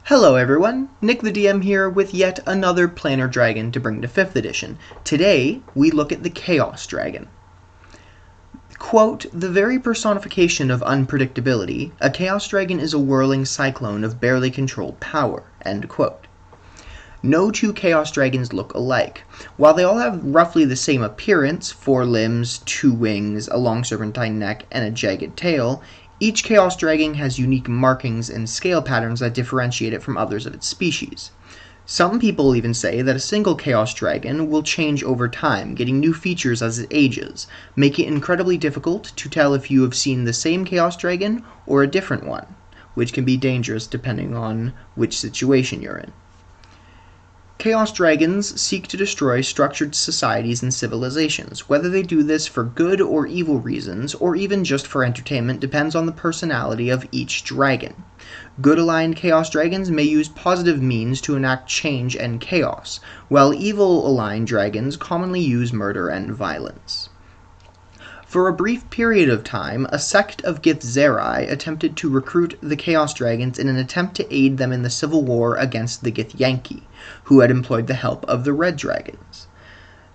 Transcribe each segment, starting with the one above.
Hello everyone, Nick the DM here with yet another Planar Dragon to bring to 5th edition. Today, we look at the Chaos Dragon. Quote, the very personification of unpredictability, a Chaos Dragon is a whirling cyclone of barely controlled power, end quote. No two Chaos Dragons look alike. While they all have roughly the same appearance, 4 limbs, 2 wings, a long serpentine neck, and a jagged tail, each Chaos Dragon has unique markings and scale patterns that differentiate it from others of its species. Some people even say that a single Chaos Dragon will change over time, getting new features as it ages, making it incredibly difficult to tell if you have seen the same Chaos Dragon or a different one, which can be dangerous depending on which situation you're in. Chaos Dragons seek to destroy structured societies and civilizations. Whether they do this for good or evil reasons, or even just for entertainment, depends on the personality of each dragon. Good-aligned Chaos Dragons may use positive means to enact change and chaos, while evil-aligned dragons commonly use murder and violence. For a brief period of time, a sect of Githzerai attempted to recruit the Chaos Dragons in an attempt to aid them in the civil war against the Githyanki, who had employed the help of the Red Dragons.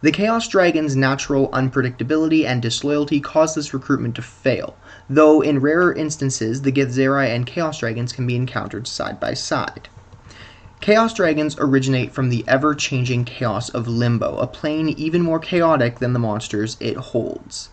The Chaos Dragons' natural unpredictability and disloyalty caused this recruitment to fail, though in rarer instances the Githzerai and Chaos Dragons can be encountered side by side. Chaos Dragons originate from the ever-changing chaos of Limbo, a plane even more chaotic than the monsters it holds.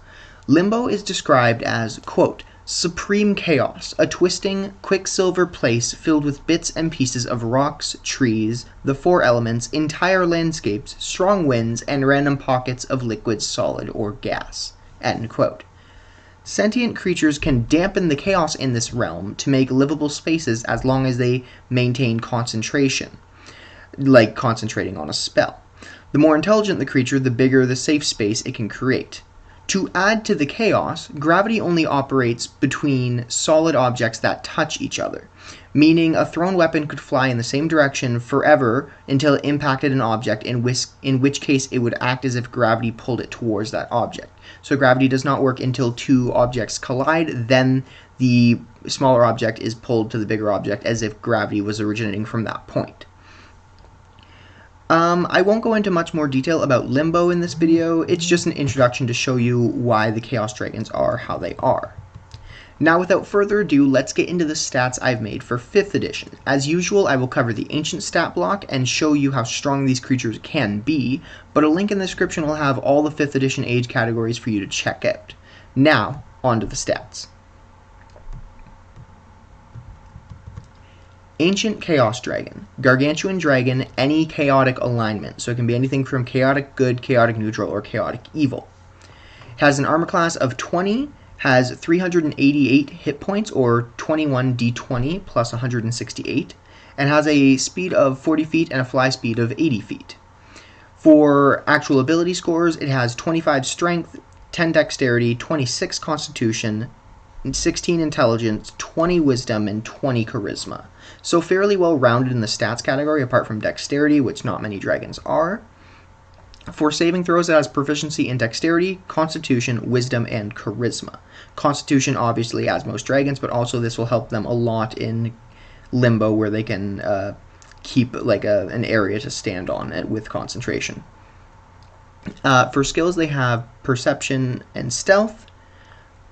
Limbo is described as, quote, supreme chaos, a twisting, quicksilver place filled with bits and pieces of rocks, trees, the 4 elements, entire landscapes, strong winds, and random pockets of liquid, solid, or gas, end quote. Sentient creatures can dampen the chaos in this realm to make livable spaces as long as they maintain concentration, like concentrating on a spell. The more intelligent the creature, the bigger the safe space it can create. To add to the chaos, gravity only operates between solid objects that touch each other, meaning a thrown weapon could fly in the same direction forever until it impacted an object, in which case it would act as if gravity pulled it towards that object. So gravity does not work until 2 objects collide, then the smaller object is pulled to the bigger object as if gravity was originating from that point. I won't go into much more detail about Limbo in this video, it's just an introduction to show you why the Chaos Dragons are how they are. Now without further ado, let's get into the stats I've made for 5th edition. As usual, I will cover the ancient stat block and show you how strong these creatures can be, but a link in the description will have all the 5th edition age categories for you to check out. Now, on to the stats. Ancient Chaos Dragon. Gargantuan Dragon, any chaotic alignment. So it can be anything from chaotic good, chaotic neutral, or chaotic evil. Has an armor class of 20, has 388 hit points, or 21 d20 plus 168, and has a speed of 40 feet and a fly speed of 80 feet. For actual ability scores, it has 25 strength, 10 dexterity, 26 constitution, 16 intelligence, 20 wisdom, and 20 charisma. So fairly well rounded in the stats category apart from dexterity, which not many dragons are. For saving throws, it has proficiency in dexterity, constitution, wisdom, and charisma. Constitution obviously as most dragons, but also this will help them a lot in Limbo where they can keep like an area to stand on it with concentration. For skills, they have perception and stealth.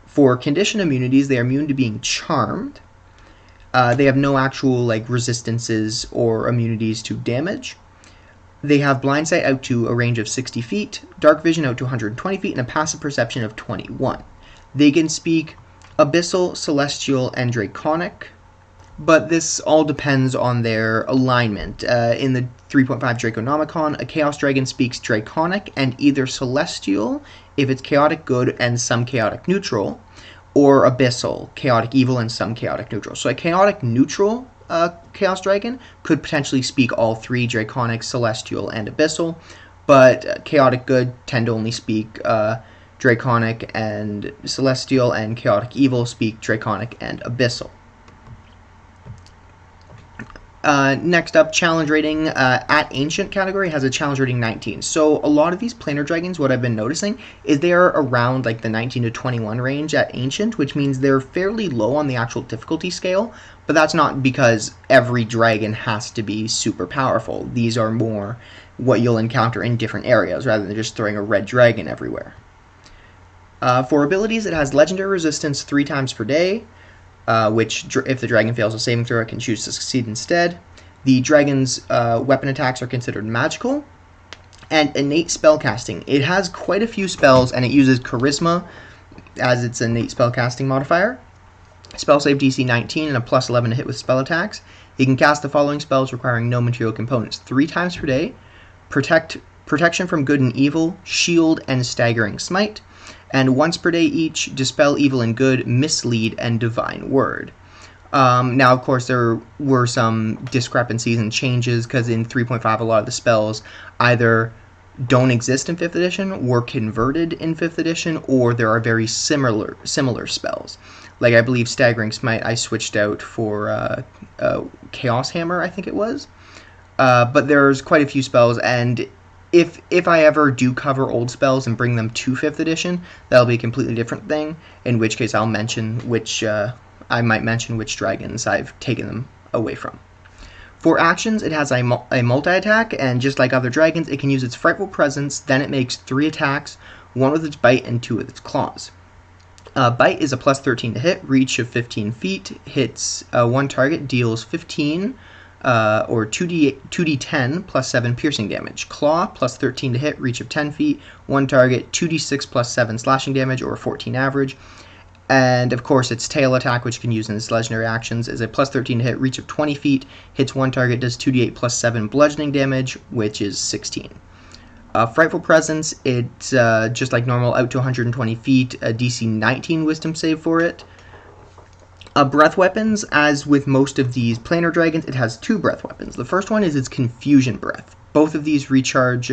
For condition immunities, they are immune to being charmed. They have no actual resistances or immunities to damage. They have blind sight out to a range of 60 feet, dark vision out to 120 feet, and a passive perception of 21. They can speak abyssal, celestial, and draconic, but this all depends on their alignment. In the 3.5 Draconomicon, a Chaos Dragon speaks draconic and either celestial if it's chaotic good and some chaotic neutral, or abyssal, chaotic evil and some chaotic neutral. So a chaotic neutral Chaos Dragon could potentially speak all 3, draconic, celestial, and abyssal, but chaotic good tend to only speak draconic and celestial, and chaotic evil speak draconic and abyssal. Next up, challenge rating at Ancient category has a challenge rating 19. So a lot of these planar dragons, what I've been noticing is they are around like the 19 to 21 range at Ancient, which means they're fairly low on the actual difficulty scale. But that's not because every dragon has to be super powerful. These are more what you'll encounter in different areas rather than just throwing a red dragon everywhere. For abilities, it has legendary resistance 3 times per day, which, if the dragon fails a saving throw, it can choose to succeed instead. The dragon's weapon attacks are considered magical. And innate spellcasting. It has quite a few spells, and it uses Charisma as its innate spellcasting modifier. Spell save DC 19 and a plus 11 to hit with spell attacks. It can cast the following spells requiring no material components 3 times per day. Protection from good and evil, shield, and staggering smite. And once per day each, dispel evil and good, mislead, and divine word. Now, of course, there were some discrepancies and changes because in 3.5, a lot of the spells either don't exist in 5th edition, were converted in 5th edition, or there are very similar spells. Like, I believe Staggering Smite I switched out for Chaos Hammer, I think it was. But there's quite a few spells, and if I ever do cover old spells and bring them to 5th edition, that'll be a completely different thing, in which case I'll mention I might mention which dragons I've taken them away from. For actions, it has a multi-attack, and just like other dragons, it can use its Frightful Presence, then it makes 3 attacks, 1 with its bite and 2 with its claws. Bite is a plus 13 to hit, reach of 15 feet, hits 1 target, deals 15 or 2d10 plus 7 piercing damage. Claw, plus 13 to hit, reach of 10 feet, 1 target, 2d6 plus 7 slashing damage, or 14 average. And, of course, its tail attack, which you can use in its legendary actions, is a plus 13 to hit, reach of 20 feet, hits 1 target, does 2d8 plus 7 bludgeoning damage, which is 16. Frightful Presence, it's just like normal, out to 120 feet, a DC 19 wisdom save for it. Breath weapons, as with most of these planar dragons, it has 2 breath weapons. The first one is its Confusion Breath. Both of these recharge,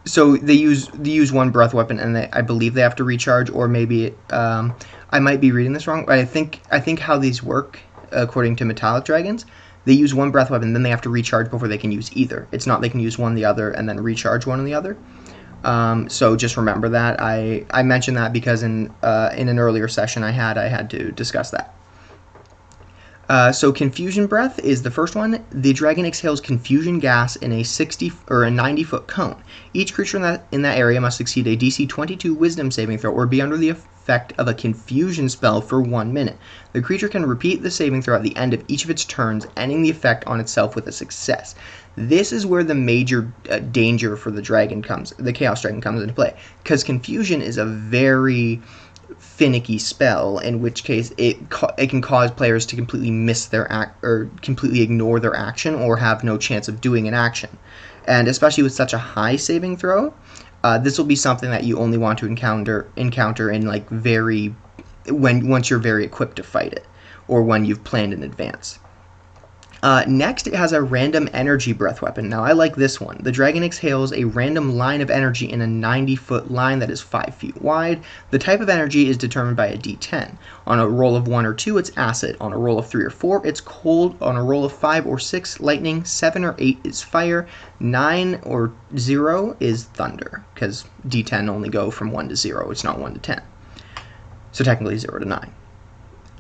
so they use 1 breath weapon, and I believe they have to recharge, or maybe I might be reading this wrong, but I think how these work, according to metallic dragons, they use 1 breath weapon, then they have to recharge before they can use either. It's not they can use one the other and then recharge one or the other. So just remember that. I mentioned that because in an earlier session I had to discuss that. So Confusion Breath is the first one. The dragon exhales confusion gas in a 60 or a 90-foot cone. Each creature in that area must succeed a DC 22 Wisdom saving throw or be under the effect of a confusion spell for 1 minute. The creature can repeat the saving throw at the end of each of its turns, ending the effect on itself with a success. This is where the major danger for the Chaos Dragon comes into play, because confusion is a very finicky spell, in which case it can cause players to completely miss their or completely ignore their action or have no chance of doing an action. And especially with such a high saving throw, this will be something that you only want to encounter in like once you're very equipped to fight it, or when you've planned in advance. Next, it has a random energy breath weapon. Now, I like this one. The dragon exhales a random line of energy in a 90-foot line that is 5 feet wide. The type of energy is determined by a d10. On a roll of 1 or 2, it's acid. On a roll of 3 or 4, it's cold. On a roll of 5 or 6, lightning. 7 or 8 is fire. 9 or 0 is thunder, because d10 only go from 1 to 0. It's not 1 to 10. So technically 0 to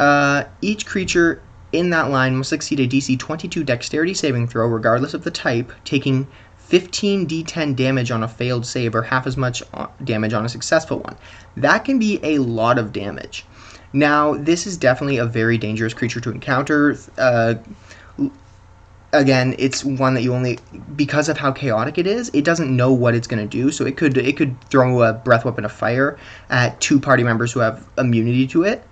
9. Each creature in that line must succeed a DC 22 dexterity saving throw regardless of the type, taking 15 d10 damage on a failed save or half as much damage on a successful one. That can be a lot of damage. Now, this is definitely a very dangerous creature to encounter. Again, it's one that you only, because of how chaotic it is, it doesn't know what it's going to do, so it could throw a breath weapon of fire at 2 party members who have immunity to it,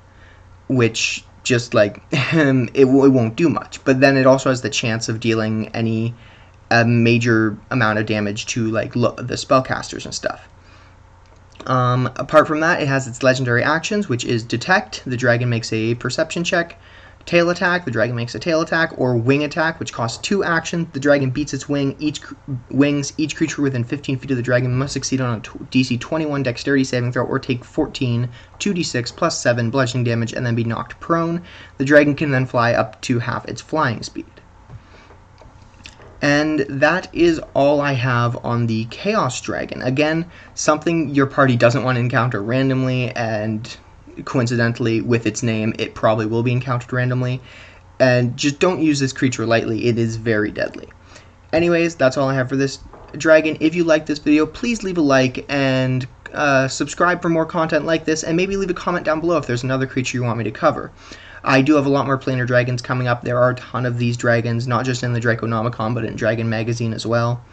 which just like it won't do much. But then it also has the chance of dealing a major amount of damage to like the spellcasters and stuff. Apart from that, it has its legendary actions, which is Detect. The dragon makes a perception check. Tail attack, the dragon makes a tail attack, or wing attack, which costs 2 actions. The dragon beats its wings. Each creature within 15 feet of the dragon must succeed on a DC 21 dexterity saving throw or take 14 2d6 plus 7 bludgeoning damage and then be knocked prone. The dragon can then fly up to half its flying speed. And that is all I have on the Chaos Dragon. Again, something your party doesn't want to encounter randomly, and coincidentally with its name, it probably will be encountered randomly. And just don't use this creature lightly, it is very deadly. Anyways, that's all I have for this dragon. If you like this video, please leave a like and subscribe for more content like this, and maybe leave a comment down below if there's another creature you want me to cover. I do have a lot more Planar Dragons coming up. There are a ton of these dragons, not just in the Draconomicon, but in Dragon Magazine as well.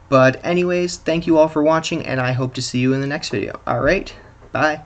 But anyways, thank you all for watching, and I hope to see you in the next video. Alright, bye.